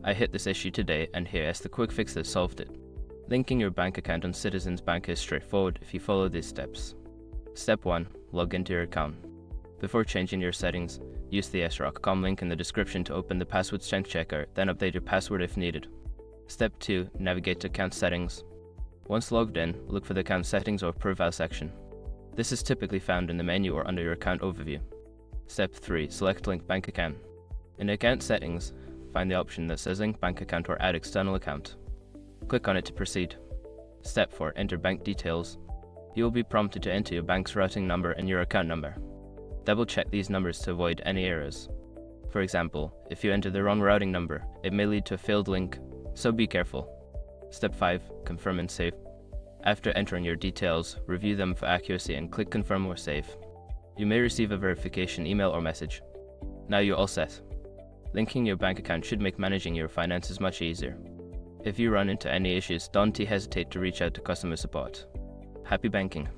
I hit this issue today and here is the quick fix that solved it. Linking your bank account on Citizens Bank is straightforward if you follow these steps. Step 1. Log into your account. Before changing your settings, use the sroc.com link in the description to open the password strength checker, then update your password if needed. Step 2. Navigate to account settings. Once logged in, look for the account settings or profile section. This is typically found in the menu or under your account overview. Step 3. Select Link Bank Account. In account settings, find the option that says Link Bank Account or Add External Account. Click on it to proceed. Step 4. Enter bank details. You will be prompted to enter your bank's routing number and your account number. Double check these numbers to avoid any errors. For example, if you enter the wrong routing number, it may lead to a failed link, so be careful. Step 5. Confirm and save. After entering your details, review them for accuracy and click Confirm or Save. You may receive a verification email or message. Now you're all set. Linking your bank account should make managing your finances much easier. If you run into any issues, don't hesitate to reach out to customer support. Happy banking!